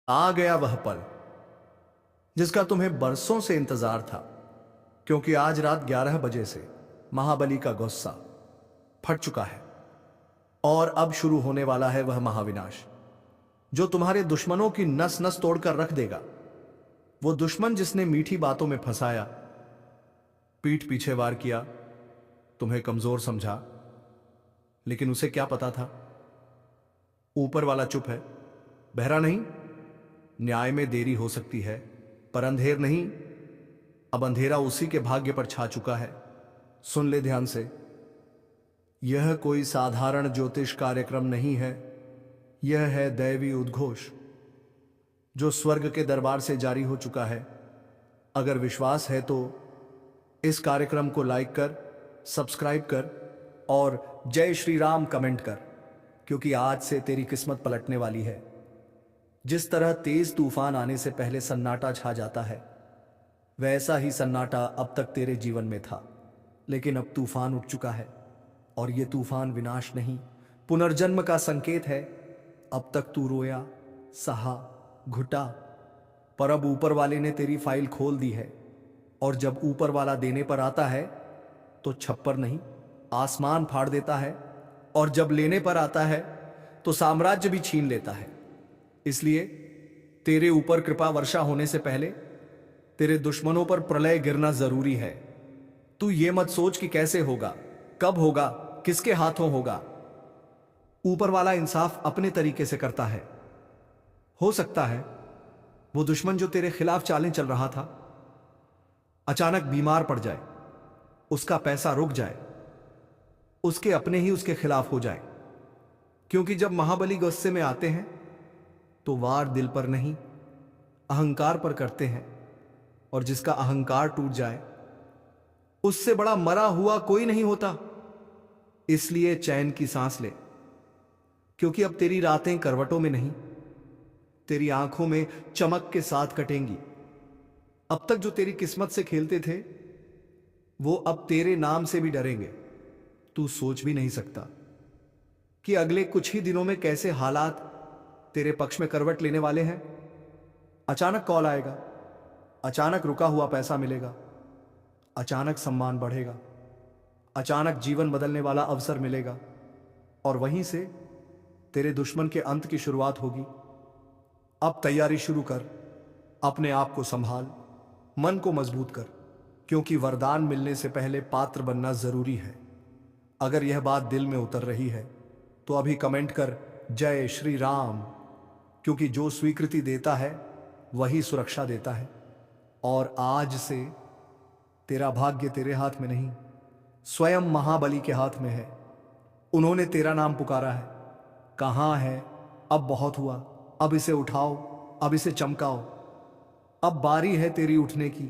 आ गया वह पल जिसका तुम्हें बरसों से इंतजार था, क्योंकि आज रात 11 बजे से महाबली का गुस्सा फट चुका है और अब शुरू होने वाला है वह महाविनाश जो तुम्हारे दुश्मनों की नस नस तोड़कर रख देगा। वो दुश्मन जिसने मीठी बातों में फंसाया, पीठ पीछे वार किया, तुम्हें कमजोर समझा, लेकिन उसे क्या पता था ऊपर वाला चुप है, बहरा नहीं। न्याय में देरी हो सकती है पर अंधेर नहीं। अब अंधेरा उसी के भाग्य पर छा चुका है। सुन ले ध्यान से, यह कोई साधारण ज्योतिष कार्यक्रम नहीं है, यह है दैवी उद्घोष जो स्वर्ग के दरबार से जारी हो चुका है। अगर विश्वास है तो इस कार्यक्रम को लाइक कर, सब्सक्राइब कर और जय श्री राम कमेंट कर, क्योंकि आज से तेरी किस्मत पलटने वाली है। जिस तरह तेज तूफान आने से पहले सन्नाटा छा जाता है, वैसा ही सन्नाटा अब तक तेरे जीवन में था, लेकिन अब तूफान उठ चुका है और यह तूफान विनाश नहीं, पुनर्जन्म का संकेत है। अब तक तू रोया, सहा, घुटा, पर अब ऊपर वाले ने तेरी फाइल खोल दी है। और जब ऊपर वाला देने पर आता है तो छप्पर नहीं, आसमान फाड़ देता है, और जब लेने पर आता है तो साम्राज्य भी छीन लेता है। इसलिए तेरे ऊपर कृपा वर्षा होने से पहले तेरे दुश्मनों पर प्रलय गिरना जरूरी है। तू ये मत सोच कि कैसे होगा, कब होगा, किसके हाथों होगा। ऊपर वाला इंसाफ अपने तरीके से करता है। हो सकता है वो दुश्मन जो तेरे खिलाफ चालें चल रहा था अचानक बीमार पड़ जाए, उसका पैसा रुक जाए, उसके अपने ही उसके खिलाफ हो जाए। क्योंकि जब महाबली गुस्से में आते हैं तो वार दिल पर नहीं, अहंकार पर करते हैं, और जिसका अहंकार टूट जाए उससे बड़ा मरा हुआ कोई नहीं होता। इसलिए चैन की सांस ले, क्योंकि अब तेरी रातें करवटों में नहीं, तेरी आंखों में चमक के साथ कटेंगी। अब तक जो तेरी किस्मत से खेलते थे वो अब तेरे नाम से भी डरेंगे। तू सोच भी नहीं सकता कि अगले कुछ ही दिनों में कैसे हालात तेरे पक्ष में करवट लेने वाले हैं। अचानक कॉल आएगा, अचानक रुका हुआ पैसा मिलेगा, अचानक सम्मान बढ़ेगा, अचानक जीवन बदलने वाला अवसर मिलेगा, और वहीं से तेरे दुश्मन के अंत की शुरुआत होगी। अब तैयारी शुरू कर, अपने आप को संभाल, मन को मजबूत कर, क्योंकि वरदान मिलने से पहले पात्र बनना जरूरी है। अगर यह बात दिल में उतर रही है तो अभी कमेंट कर जय श्री राम, क्योंकि जो स्वीकृति देता है वही सुरक्षा देता है। और आज से तेरा भाग्य तेरे हाथ में नहीं, स्वयं महाबली के हाथ में है। उन्होंने तेरा नाम पुकारा है। कहां है, अब बहुत हुआ, अब इसे उठाओ, अब इसे चमकाओ। अब बारी है तेरी उठने की,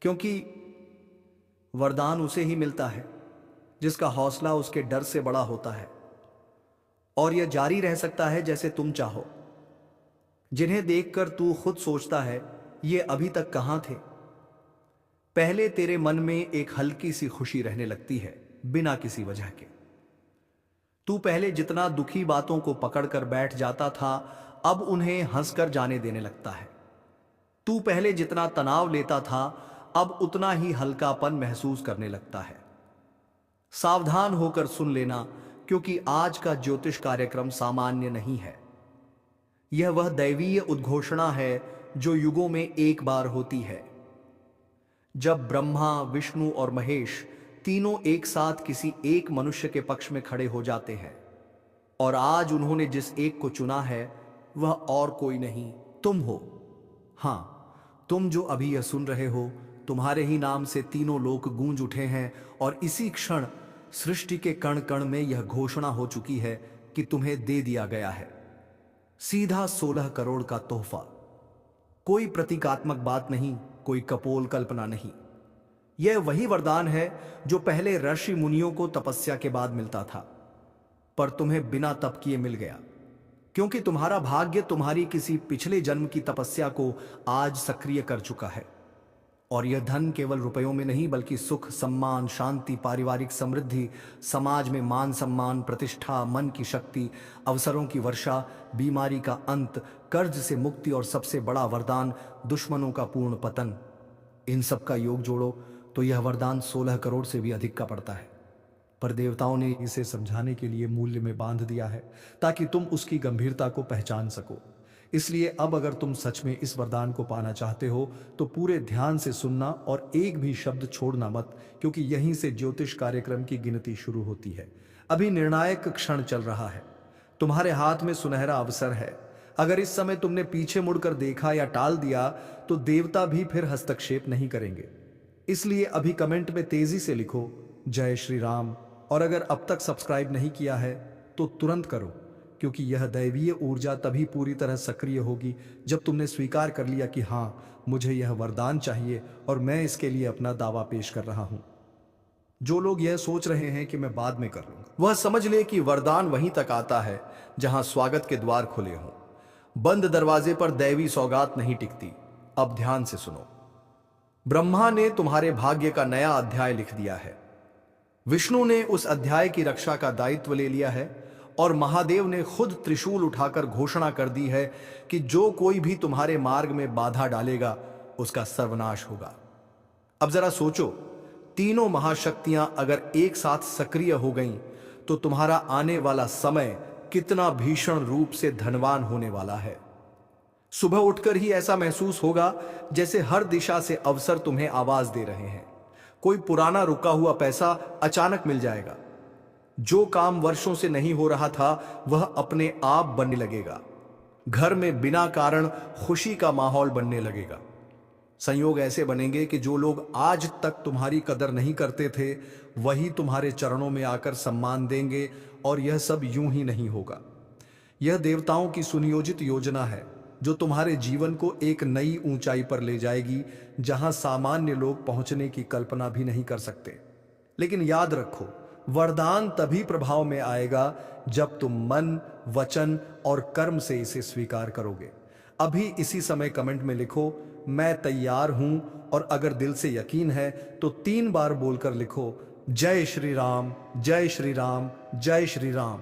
क्योंकि वरदान उसे ही मिलता है जिसका हौसला उसके डर से बड़ा होता है। और यह जारी रह सकता है जैसे तुम चाहो। जिन्हें देखकर तू खुद सोचता है ये अभी तक कहां थे। पहले तेरे मन में एक हल्की सी खुशी रहने लगती है बिना किसी वजह के। तू पहले जितना दुखी बातों को पकड़कर बैठ जाता था अब उन्हें हंसकर जाने देने लगता है। तू पहले जितना तनाव लेता था अब उतना ही हल्कापन महसूस करने लगता है। सावधान होकर सुन लेना, क्योंकि आज का ज्योतिष कार्यक्रम सामान्य नहीं है। यह वह दैवीय उद्घोषणा है जो युगों में एक बार होती है, जब ब्रह्मा, विष्णु और महेश तीनों एक साथ किसी एक मनुष्य के पक्ष में खड़े हो जाते हैं। और आज उन्होंने जिस एक को चुना है वह और कोई नहीं, तुम हो। हां, तुम जो अभी यह सुन रहे हो, तुम्हारे ही नाम से तीनों लोक गूंज उठे हैं, और इसी क्षण सृष्टि के कण कण में यह घोषणा हो चुकी है कि तुम्हें दे दिया गया है सीधा 16 करोड़ का तोहफा। कोई प्रतीकात्मक बात नहीं, कोई कपोल कल्पना नहीं। यह वही वरदान है जो पहले ऋषि मुनियों को तपस्या के बाद मिलता था, पर तुम्हें बिना तप किए मिल गया, क्योंकि तुम्हारा भाग्य तुम्हारी किसी पिछले जन्म की तपस्या को आज सक्रिय कर चुका है। और यह धन केवल रुपयों में नहीं बल्कि सुख, सम्मान, शांति, पारिवारिक समृद्धि, समाज में मान सम्मान, प्रतिष्ठा, मन की शक्ति, अवसरों की वर्षा, बीमारी का अंत, कर्ज से मुक्ति और सबसे बड़ा वरदान दुश्मनों का पूर्ण पतन। इन सब का योग जोड़ो तो यह वरदान 16 करोड़ से भी अधिक का पड़ता है। पर देवताओं ने इसे समझाने के लिए मूल्य में बांध दिया है ताकि तुम उसकी गंभीरता को पहचान सको। इसलिए अब अगर तुम सच में इस वरदान को पाना चाहते हो तो पूरे ध्यान से सुनना और एक भी शब्द छोड़ना मत, क्योंकि यहीं से ज्योतिष कार्यक्रम की गिनती शुरू होती है। अभी निर्णायक क्षण चल रहा है। तुम्हारे हाथ में सुनहरा अवसर है। अगर इस समय तुमने पीछे मुड़कर देखा या टाल दिया तो देवता भी फिर हस्तक्षेप नहीं करेंगे। इसलिए अभी कमेंट में तेजी से लिखो जय श्री राम, और अगर अब तक सब्सक्राइब नहीं किया है तो तुरंत करो, क्योंकि यह दैवीय ऊर्जा तभी पूरी तरह सक्रिय होगी जब तुमने स्वीकार कर लिया कि हाँ, मुझे यह वरदान चाहिए और मैं इसके लिए अपना दावा पेश कर रहा हूं। जो लोग यह सोच रहे हैं कि मैं बाद में कर लूंगा, वह समझ ले कि वरदान वहीं तक आता है जहां स्वागत के द्वार खुले हों। बंद दरवाजे पर दैवी सौगात नहीं टिकती। अब ध्यान से सुनो। ब्रह्मा ने तुम्हारे भाग्य का नया अध्याय लिख दिया है। विष्णु ने उस अध्याय की रक्षा का दायित्व ले लिया है और महादेव ने खुद त्रिशूल उठाकर घोषणा कर दी है कि जो कोई भी तुम्हारे मार्ग में बाधा डालेगा उसका सर्वनाश होगा। अब जरा सोचो, तीनों महाशक्तियां अगर एक साथ सक्रिय हो गईं तो तुम्हारा आने वाला समय कितना भीषण रूप से धनवान होने वाला है। सुबह उठकर ही ऐसा महसूस होगा जैसे हर दिशा से अवसर तुम्हें आवाज दे रहे हैं। कोई पुराना रुका हुआ पैसा अचानक मिल जाएगा। जो काम वर्षों से नहीं हो रहा था वह अपने आप बनने लगेगा। घर में बिना कारण खुशी का माहौल बनने लगेगा। संयोग ऐसे बनेंगे कि जो लोग आज तक तुम्हारी कदर नहीं करते थे वही तुम्हारे चरणों में आकर सम्मान देंगे, और यह सब यूं ही नहीं होगा। यह देवताओं की सुनियोजित योजना है जो तुम्हारे जीवन को एक नई ऊंचाई पर ले जाएगी जहां सामान्य लोग पहुंचने की कल्पना भी नहीं कर सकते। लेकिन याद रखो, वरदान तभी प्रभाव में आएगा जब तुम मन, वचन और कर्म से इसे स्वीकार करोगे। अभी इसी समय कमेंट में लिखो मैं तैयार हूं, और अगर दिल से यकीन है तो 3 बार बोलकर लिखो जय श्री राम, जय श्री राम, जय श्री राम।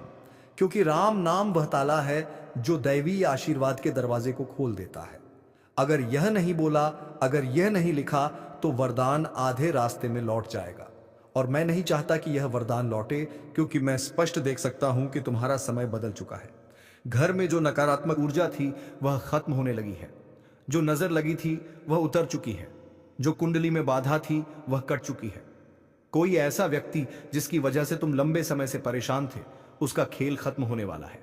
क्योंकि राम नाम वह ताला है जो दैवीय आशीर्वाद के दरवाजे को खोल देता है। अगर यह नहीं बोला, अगर यह नहीं लिखा तो वरदान आधे रास्ते में लौट जाएगा। और मैं नहीं चाहता कि यह वरदान लौटे, क्योंकि मैं स्पष्ट देख सकता हूं कि तुम्हारा समय बदल चुका है। घर में जो नकारात्मक ऊर्जा थी वह खत्म होने लगी है। जो नजर लगी थी वह उतर चुकी है। जो कुंडली में बाधा थी वह कट चुकी है। कोई ऐसा व्यक्ति जिसकी वजह से तुम लंबे समय से परेशान थे, उसका खेल खत्म होने वाला है।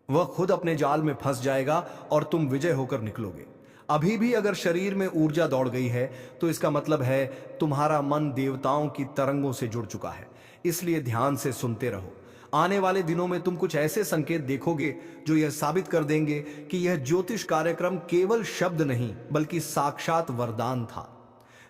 वह खुद अपने जाल में फंस जाएगा और तुम विजय होकर निकलोगे। अभी भी अगर शरीर में ऊर्जा दौड़ गई है तो इसका मतलब है तुम्हारा मन देवताओं की तरंगों से जुड़ चुका है। इसलिए ध्यान से सुनते रहो। आने वाले दिनों में तुम कुछ ऐसे संकेत देखोगे जो यह साबित कर देंगे कि यह ज्योतिष कार्यक्रम केवल शब्द नहीं बल्कि साक्षात वरदान था।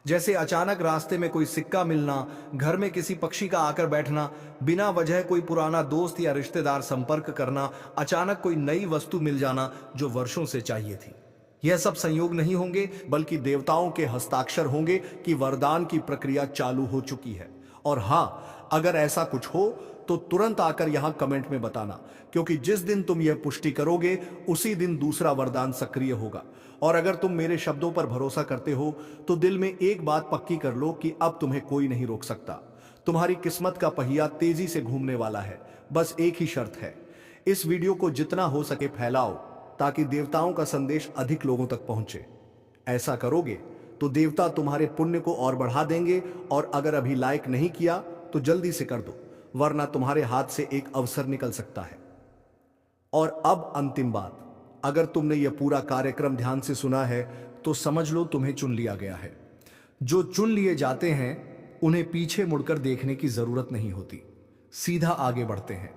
जैसे अचानक रास्ते में कोई सिक्का मिलना, घर में किसी पक्षी का आकर बैठना, बिना वजह कोई पुराना दोस्त या रिश्तेदार संपर्क करना, अचानक कोई नई वस्तु मिल जाना जो वर्षों से चाहिए थी। यह सब संयोग नहीं होंगे बल्कि देवताओं के हस्ताक्षर होंगे कि वरदान की प्रक्रिया चालू हो चुकी है। और हाँ, अगर ऐसा कुछ हो तो तुरंत आकर यहां कमेंट में बताना, क्योंकि जिस दिन तुम यह पुष्टि करोगे उसी दिन दूसरा वरदान सक्रिय होगा। और अगर तुम मेरे शब्दों पर भरोसा करते हो तो दिल में एक बात पक्की कर लो कि अब तुम्हें कोई नहीं रोक सकता। तुम्हारी किस्मत का पहिया तेजी से घूमने वाला है। बस एक ही शर्त है, इस वीडियो को जितना हो सके फैलाओ ताकि देवताओं का संदेश अधिक लोगों तक पहुंचे। ऐसा करोगे तो देवता तुम्हारे पुण्य को और बढ़ा देंगे। और अगर अभी लाइक नहीं किया तो जल्दी से कर दो, वरना तुम्हारे हाथ से एक अवसर निकल सकता है। और अब अंतिम बात, अगर तुमने यह पूरा कार्यक्रम ध्यान से सुना है तो समझ लो तुम्हें चुन लिया गया है। जो चुन लिए जाते हैं उन्हें पीछे मुड़कर देखने की जरूरत नहीं होती, सीधा आगे बढ़ते हैं।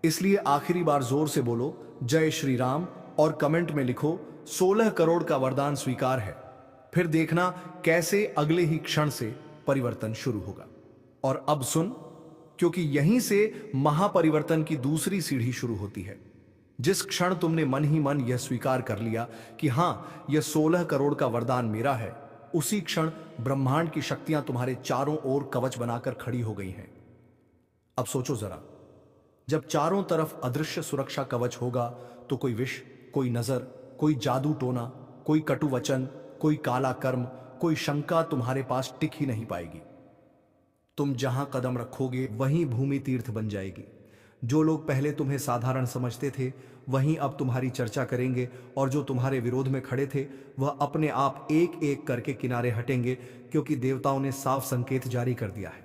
इसलिए आखिरी बार जोर से बोलो जय श्री राम और कमेंट में लिखो 16 करोड़ का वरदान स्वीकार है। फिर देखना कैसे अगले ही क्षण से परिवर्तन शुरू होगा। और अब सुन, क्योंकि यहीं से महापरिवर्तन की दूसरी सीढ़ी शुरू होती है। जिस क्षण तुमने मन ही मन यह स्वीकार कर लिया कि हां, यह 16 करोड़ का वरदान मेरा है, उसी क्षण ब्रह्मांड की शक्तियां तुम्हारे चारों ओर कवच बनाकर खड़ी हो गई हैं। अब सोचो जरा, जब चारों तरफ अदृश्य सुरक्षा कवच होगा तो कोई विष, कोई नजर, कोई जादू टोना, कोई कटु वचन, कोई काला कर्म, कोई शंका तुम्हारे पास टिक ही नहीं पाएगी। तुम जहां कदम रखोगे वहीं भूमि तीर्थ बन जाएगी। जो लोग पहले तुम्हें साधारण समझते थे वहीं अब तुम्हारी चर्चा करेंगे, और जो तुम्हारे विरोध में खड़े थे वह अपने आप एक एक करके किनारे हटेंगे, क्योंकि देवताओं ने साफ संकेत जारी कर दिया है।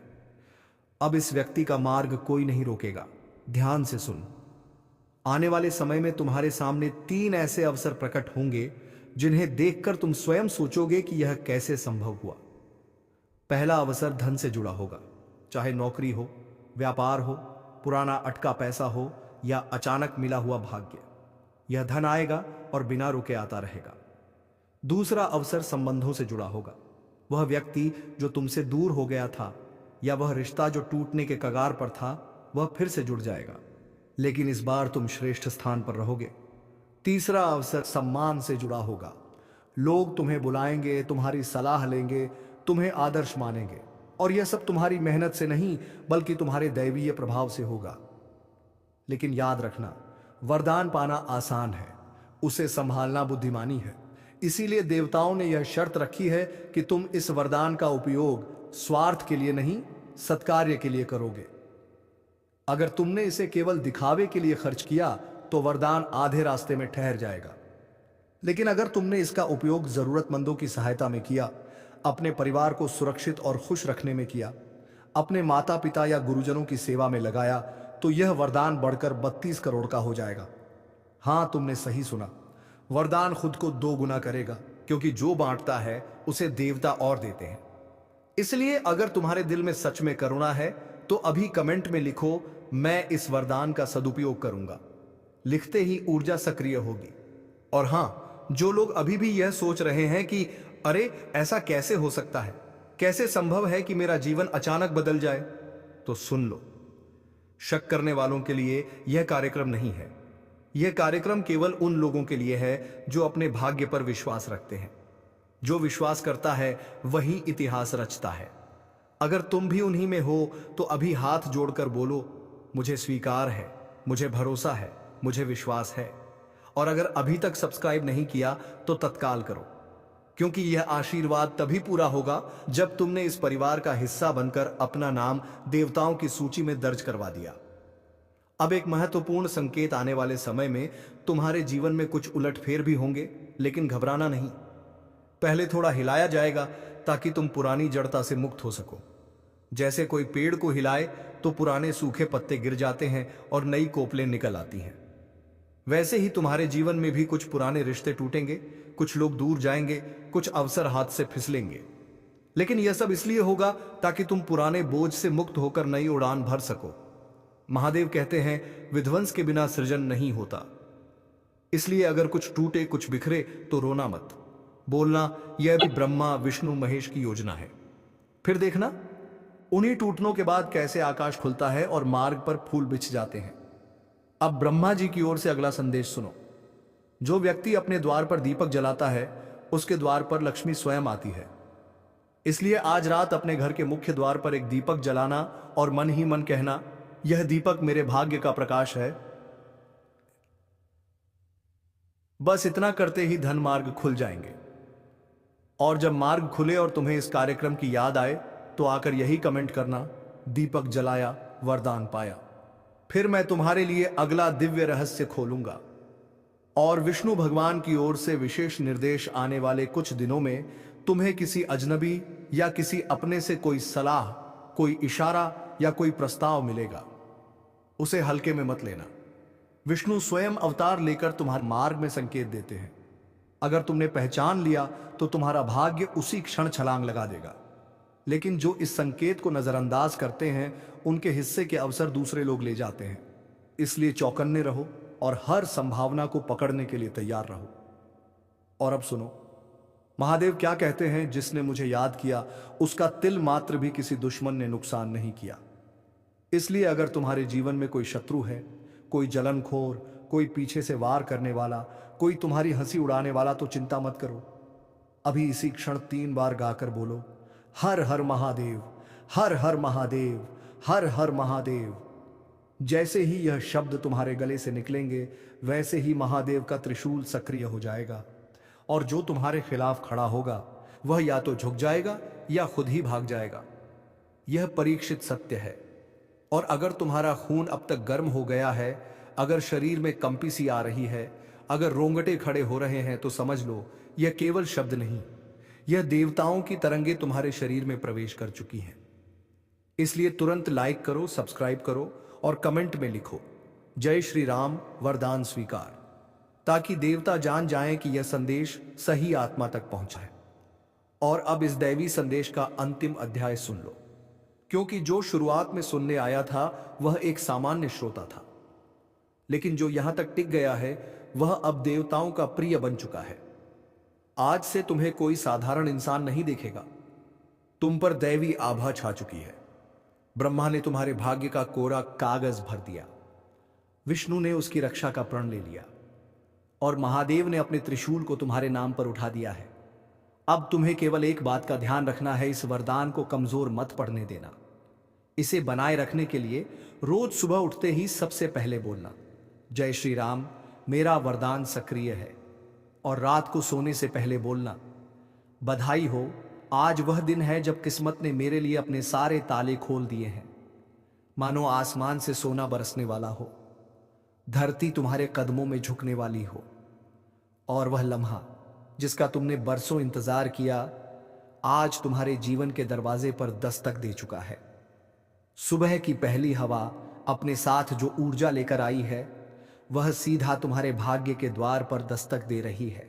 अब इस व्यक्ति का मार्ग कोई नहीं रोकेगा। ध्यान से सुन। आने वाले समय में तुम्हारे सामने 3 ऐसे अवसर प्रकट होंगे जिन्हें देखकर तुम स्वयं सोचोगे कि यह कैसे संभव हुआ। पहला अवसर धन से जुड़ा होगा, चाहे नौकरी हो, व्यापार हो, पुराना अटका पैसा हो या अचानक मिला हुआ भाग्य। यह धन आएगा और बिना रुके आता रहेगा। दूसरा अवसर संबंधों से जुड़ा होगा। वह व्यक्ति जो तुमसे दूर हो गया था या वह रिश्ता जो टूटने के कगार पर था वह फिर से जुड़ जाएगा, लेकिन इस बार तुम श्रेष्ठ स्थान पर रहोगे। तीसरा अवसर सम्मान से जुड़ा होगा। लोग तुम्हें बुलाएंगे, तुम्हारी सलाह लेंगे, तुम्हें आदर्श मानेंगे, और यह सब तुम्हारी मेहनत से नहीं बल्कि तुम्हारे दैवीय प्रभाव से होगा। लेकिन याद रखना, वरदान पाना आसान है, उसे संभालना बुद्धिमानी है। इसीलिए देवताओं ने यह शर्त रखी है कि तुम इस वरदान का उपयोग स्वार्थ के लिए नहीं, सत्कार्य के लिए करोगे। अगर तुमने इसे केवल दिखावे के लिए खर्च किया तो वरदान आधे रास्ते में ठहर जाएगा। लेकिन अगर तुमने इसका उपयोग जरूरतमंदों की सहायता में किया, अपने परिवार को सुरक्षित और खुश रखने में किया, अपने माता पिता या गुरुजनों की सेवा में लगाया, तो यह वरदान बढ़कर 32 करोड़ का हो जाएगा। हां, तुमने सही सुना, वरदान खुद को 2 गुना करेगा, क्योंकि जो बांटता है उसे देवता और देते हैं। इसलिए अगर तुम्हारे दिल में सच में करुणा है तो अभी कमेंट में लिखो, मैं इस वरदान का सदुपयोग करूंगा। लिखते ही ऊर्जा सक्रिय होगी। और हां, जो लोग अभी भी यह सोच रहे हैं कि अरे ऐसा कैसे हो सकता है, कैसे संभव है कि मेरा जीवन अचानक बदल जाए, तो सुन लो, शक करने वालों के लिए यह कार्यक्रम नहीं है। यह कार्यक्रम केवल उन लोगों के लिए है जो अपने भाग्य पर विश्वास रखते हैं। जो विश्वास करता है वही इतिहास रचता है। अगर तुम भी उन्हीं में हो तो अभी हाथ जोड़कर बोलो, मुझे स्वीकार है, मुझे भरोसा है, मुझे विश्वास है। और अगर अभी तक सब्सक्राइब नहीं किया तो तत्काल करो, क्योंकि यह आशीर्वाद तभी पूरा होगा जब तुमने इस परिवार का हिस्सा बनकर अपना नाम देवताओं की सूची में दर्ज करवा दिया। अब एक महत्वपूर्ण संकेत आने वाले समय में तुम्हारे जीवन में कुछ उलटफेर भी होंगे, लेकिन घबराना नहीं। पहले थोड़ा हिलाया जाएगा ताकि तुम पुरानी जड़ता से मुक्त हो सको। जैसे कोई पेड़ को हिलाए तो पुराने सूखे पत्ते गिर जाते हैं और नई कोपलें निकल आती हैं, वैसे ही तुम्हारे जीवन में भी कुछ पुराने रिश्ते टूटेंगे, कुछ लोग दूर जाएंगे, कुछ अवसर हाथ से फिसलेंगे। लेकिन यह सब इसलिए होगा ताकि तुम पुराने बोझ से मुक्त होकर नई उड़ान भर सको। महादेव कहते हैं, विध्वंस के बिना सृजन नहीं होता। इसलिए अगर कुछ टूटे, कुछ बिखरे तो रोना मत, बोलना यह भी ब्रह्मा विष्णु महेश की योजना है। फिर देखना उन्हीं टूटनों के बाद कैसे आकाश खुलता है और मार्ग पर फूल बिछ जाते हैं। अब ब्रह्मा जी की ओर से अगला संदेश सुनो। जो व्यक्ति अपने द्वार पर दीपक जलाता है उसके द्वार पर लक्ष्मी स्वयं आती है। इसलिए आज रात अपने घर के मुख्य द्वार पर एक दीपक जलाना और मन ही मन कहना, यह दीपक मेरे भाग्य का प्रकाश है। बस इतना करते ही धन मार्ग खुल जाएंगे। और जब मार्ग खुले और तुम्हें इस कार्यक्रम की याद आए तो आकर यही कमेंट करना, दीपक जलाया, वरदान पाया। फिर मैं तुम्हारे लिए अगला दिव्य रहस्य खोलूंगा। और विष्णु भगवान की ओर से विशेष निर्देश आने वाले कुछ दिनों में तुम्हें किसी अजनबी या किसी अपने से कोई सलाह, कोई इशारा या कोई प्रस्ताव मिलेगा। उसे हल्के में मत लेना। विष्णु स्वयं अवतार लेकर तुम्हारे मार्ग में संकेत देते हैं। अगर तुमने पहचान लिया तो तुम्हारा भाग्य उसी क्षण छलांग लगा देगा। लेकिन जो इस संकेत को नजरअंदाज करते हैं उनके हिस्से के अवसर दूसरे लोग ले जाते हैं। इसलिए चौकन्ने रहो और हर संभावना को पकड़ने के लिए तैयार रहो। और अब सुनो, महादेव क्या कहते हैं, जिसने मुझे याद किया उसका तिल मात्र भी किसी दुश्मन ने नुकसान नहीं किया। इसलिए अगर तुम्हारे जीवन में कोई शत्रु है, कोई जलनखोर, कोई पीछे से वार करने वाला, कोई तुम्हारी हंसी उड़ाने वाला, तो चिंता मत करो। अभी इसी क्षण 3 बार गाकर बोलो, हर हर महादेव, हर हर महादेव, हर हर महादेव। जैसे ही यह शब्द तुम्हारे गले से निकलेंगे, वैसे ही महादेव का त्रिशूल सक्रिय हो जाएगा और जो तुम्हारे खिलाफ खड़ा होगा वह या तो झुक जाएगा या खुद ही भाग जाएगा। यह परीक्षित सत्य है। और अगर तुम्हारा खून अब तक गर्म हो गया है, अगर शरीर में कंपी सी आ रही है, अगर रोंगटे खड़े हो रहे हैं, तो समझ लो यह केवल शब्द नहीं, यह देवताओं की तरंगे तुम्हारे शरीर में प्रवेश कर चुकी हैं। इसलिए तुरंत लाइक करो, सब्सक्राइब करो और कमेंट में लिखो, जय श्री राम, वरदान स्वीकार, ताकि देवता जान जाएं कि यह संदेश सही आत्मा तक पहुंचा है। और अब इस दैवी संदेश का अंतिम अध्याय सुन लो, क्योंकि जो शुरुआत में सुनने आया था वह एक सामान्य श्रोता था, लेकिन जो यहां तक टिक गया है वह अब देवताओं का प्रिय बन चुका है। आज से तुम्हें कोई साधारण इंसान नहीं देखेगा, तुम पर दैवी आभा छा चुकी है। ब्रह्मा ने तुम्हारे भाग्य का कोरा कागज भर दिया, विष्णु ने उसकी रक्षा का प्रण ले लिया और महादेव ने अपने त्रिशूल को तुम्हारे नाम पर उठा दिया है। अब तुम्हें केवल एक बात का ध्यान रखना है, इस वरदान को कमजोर मत पड़ने देना। इसे बनाए रखने के लिए रोज सुबह उठते ही सबसे पहले बोलना, जय श्री राम, मेरा वरदान सक्रिय है। और रात को सोने से पहले बोलना, बधाई हो, आज वह दिन है जब किस्मत ने मेरे लिए अपने सारे ताले खोल दिए हैं। मानो आसमान से सोना बरसने वाला हो, धरती तुम्हारे कदमों में झुकने वाली हो और वह लम्हा जिसका तुमने बरसों इंतजार किया, आज तुम्हारे जीवन के दरवाजे पर दस्तक दे चुका है। सुबह की पहली हवा अपने साथ जो ऊर्जा लेकर आई है, वह सीधा तुम्हारे भाग्य के द्वार पर दस्तक दे रही है।